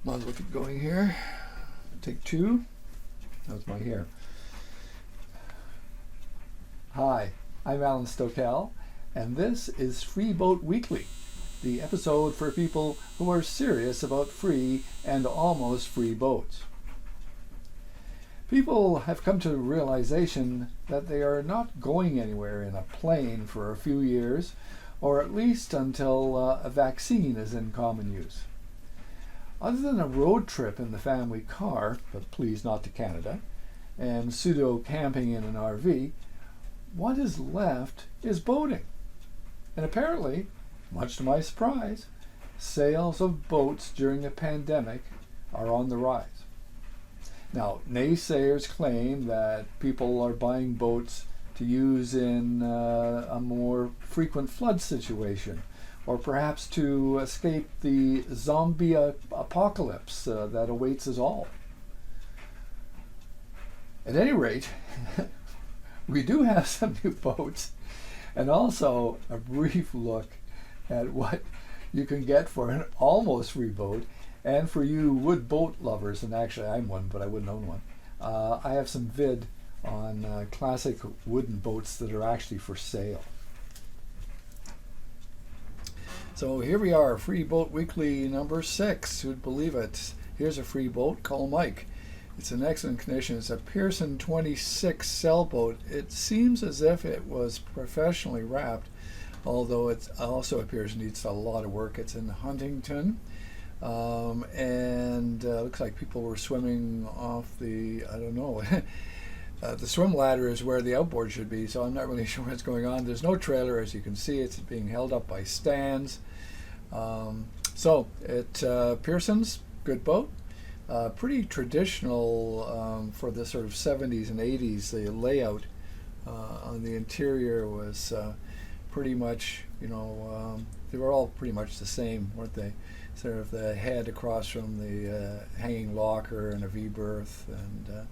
Might as well keep going here. Take two. That's my hair. Hi, I'm Allan Stokell, and this is Free Boat Weekly, the episode for people who are serious about free and almost free boats. People have come to the realization that they are not going anywhere in a plane for a few years, or at least until a vaccine is in common use. Other than a road trip in the family car, but please not to Canada, and pseudo-camping in an RV, what is left is boating. And apparently, much to my surprise, sales of boats during a pandemic are on the rise. Now, naysayers claim that people are buying boats to use in a more frequent flood situation, or perhaps to escape the zombie apocalypse that awaits us all. At any rate, we do have some new boats, and also a brief look at what you can get for an almost free boat. And for you wood boat lovers, and actually I'm one, but I wouldn't own one, I have some vid on classic wooden boats that are actually for sale. So here we are, Free Boat Weekly number 6. Who'd believe it? Here's a free boat. Call Mike. It's in excellent condition. It's a Pearson 26 sailboat. It seems as if it was professionally wrapped, although it also appears needs a lot of work. It's in Huntington. And looks like people were swimming off the, I don't know, the swim ladder is where the outboard should be, so I'm not really sure what's going on. There's no trailer, as you can see. It's being held up by stands. Pearson's, good boat. Pretty traditional for the sort of 70s and 80s. The layout on the interior was pretty much, they were all pretty much the same, weren't they? Sort of the head across from the hanging locker and a V-berth, and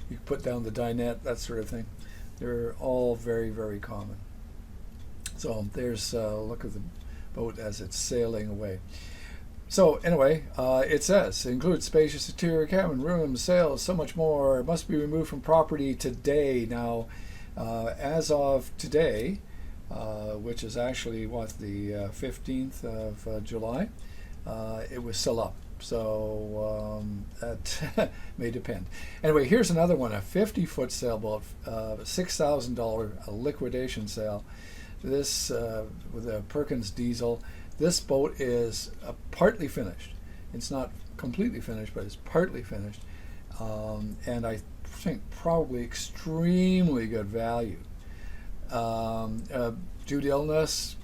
you could put down the dinette, that sort of thing. They're all very, very common. So there's a look at the boat as it's sailing away. So anyway, it says, includes spacious interior cabin, rooms, sails, so much more. It must be removed from property today. Now, as of today, which is actually the 15th of July, it was still up. So that may depend. Anyway, here's another one, a 50-foot sailboat, $6,000 liquidation sale. This with a Perkins diesel. This boat is partly finished. It's not completely finished, but it's partly finished. And I think probably extremely good value. Due to illness,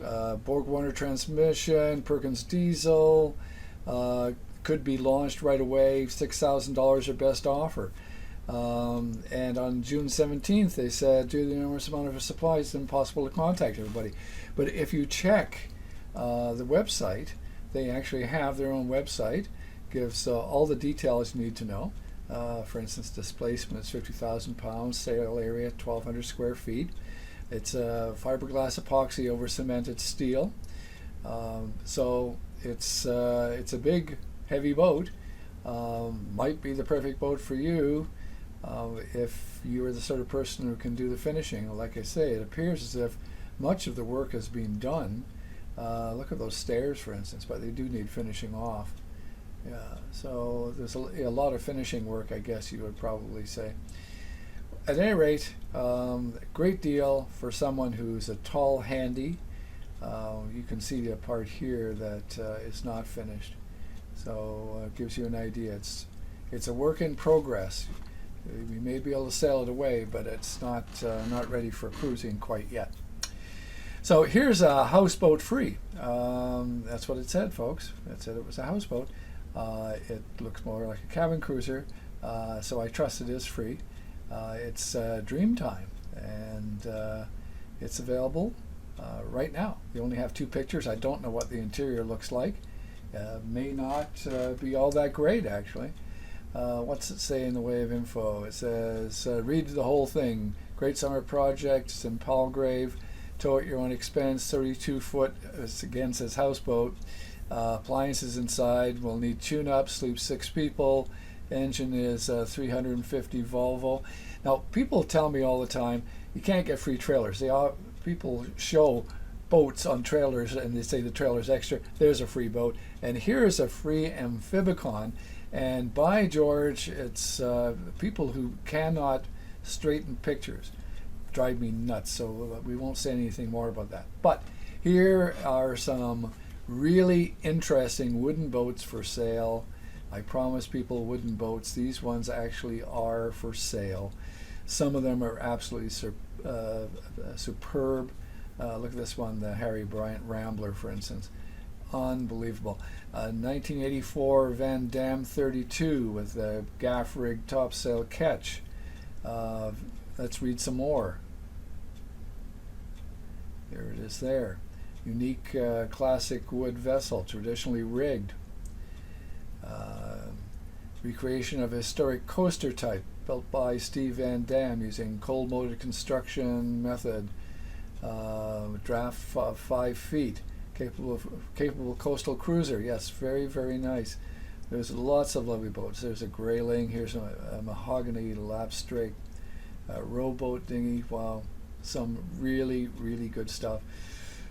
Borg-Warner transmission, Perkins diesel, could be launched right away, $6,000 their best offer. And on June 17th, they said, due to the enormous amount of supply, it's impossible to contact everybody. But if you check the website, they actually have their own website, gives all the details you need to know. For instance, displacement is 50,000 pounds, sail area 1,200 square feet. It's a fiberglass epoxy over cemented steel. So it's a big, heavy boat. Might be the perfect boat for you if you're the sort of person who can do the finishing. Like I say, it appears as if much of the work has been done. Look at those stairs, for instance, but they do need finishing off. Yeah, so there's a lot of finishing work, I guess you would probably say. At any rate, great deal for someone who's a tall handy. You can see the part here that is not finished, so it gives you an idea. It's a work in progress. We may be able to sail it away, but it's not ready for cruising quite yet. So here's a houseboat free. That's what it said, folks. It said it was a houseboat. It looks more like a cabin cruiser, so I trust it is free. It's Dreamtime, and it's available right now. You only have 2 pictures. I don't know what the interior looks like. May not be all that great, actually. What's it say in the way of info? It says, read the whole thing. Great summer project. It's in Palgrave. Tow at your own expense. 32 foot. It again says houseboat. Appliances inside will need tune-up, sleep 6 people. Engine is 350 Volvo. Now, people tell me all the time, you can't get free trailers. People show boats on trailers and they say the trailer's extra. There's a free boat. And here's a free Amphibicon. And by George, it's people who cannot straighten pictures drive me nuts. So we won't say anything more about that. But here are some really interesting wooden boats for sale. I promise people wooden boats. These ones actually are for sale. Some of them are absolutely superb. Look at this one, the Harry Bryant Rambler, for instance. Unbelievable. 1984 Van Dam 32 with the gaff rig topsail ketch. Let's read some more. Here it is there. Unique classic wood vessel, traditionally rigged. Recreation of a historic coaster type built by Steve Van Dam using cold motor construction method. Draft 5 feet. Capable coastal cruiser. Yes, very, very nice. There's lots of lovely boats. There's a grayling. Here's a mahogany lap strake. Rowboat dinghy. Wow. Some really, really good stuff.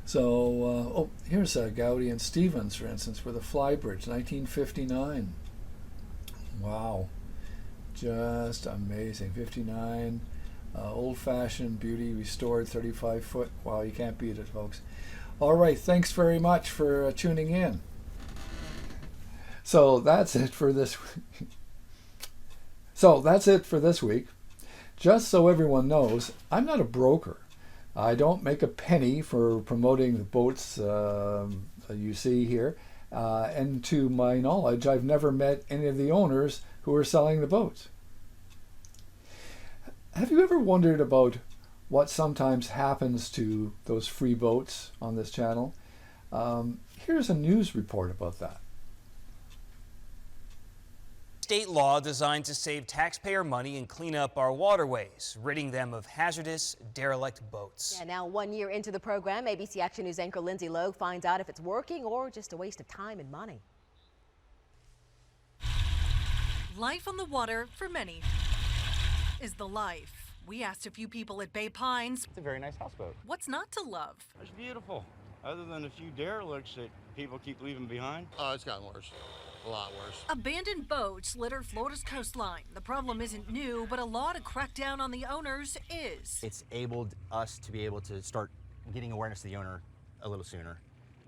So, here's Gowdy and Stevens, for instance, for the Flybridge, 1959. Wow. Just amazing. 59. Old-fashioned beauty, restored 35 foot. Wow, you can't beat it, folks. All right, thanks very much for tuning in. So that's it for this week. Just so everyone knows, I'm not a broker. I don't make a penny for promoting the boats you see here. And to my knowledge, I've never met any of the owners who are selling the boats. Have you ever wondered about what sometimes happens to those free boats on this channel? Here's a news report about that. State law designed to save taxpayer money and clean up our waterways, ridding them of hazardous, derelict boats. Yeah, now 1 year into the program, ABC Action News anchor Lindsay Logue finds out if it's working or just a waste of time and money. Life on the water, for many, is the life. We asked a few people at Bay Pines. It's a very nice houseboat. What's not to love? It's beautiful, other than a few derelicts that people keep leaving behind. Oh, it's gotten worse. A lot worse. Abandoned boats litter Florida's coastline. The problem isn't new, but a law to crack down on the owners is. It's enabled us to be able to start getting awareness to the owner a little sooner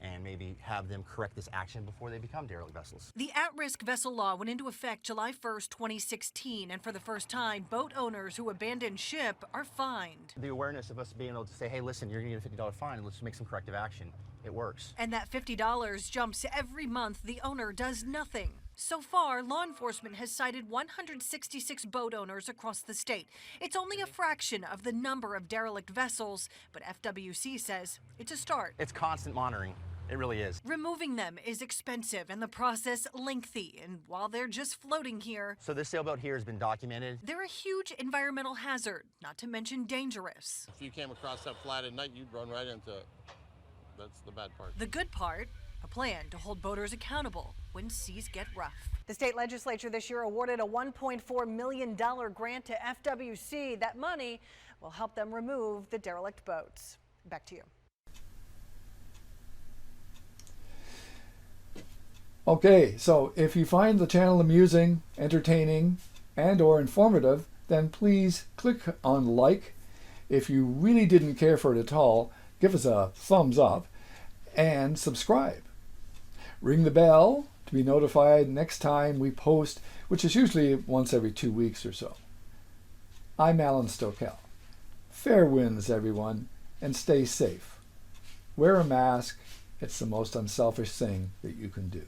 and maybe have them correct this action before they become derelict vessels. The at-risk vessel law went into effect July 1st, 2016, and for the first time, boat owners who abandon ship are fined. The awareness of us being able to say, hey, listen, you're going to get a $50 fine, let's make some corrective action. It works. And that $50 jumps every month the owner does nothing. So far, law enforcement has cited 166 boat owners across the state. It's only a fraction of the number of derelict vessels, but FWC says it's a start. It's constant monitoring. It really is. Removing them is expensive and the process lengthy, and while they're just floating here, So this sailboat here has been documented. they're a huge environmental hazard, not to mention dangerous. If you came across that flat at night, you'd run right into it. That's the bad part. The good part, a plan to hold boaters accountable when seas get rough. The state legislature this year awarded a $1.4 million grant to FWC. That money will help them remove the derelict boats. Back to you. Okay, so if you find the channel amusing, entertaining, and or informative, then please click on like. If you really didn't care for it at all, give us a thumbs up and subscribe. Ring the bell to be notified next time we post, which is usually once every 2 weeks or so. I'm Allan Stokell. Fair winds, everyone, and stay safe. Wear a mask. It's the most unselfish thing that you can do.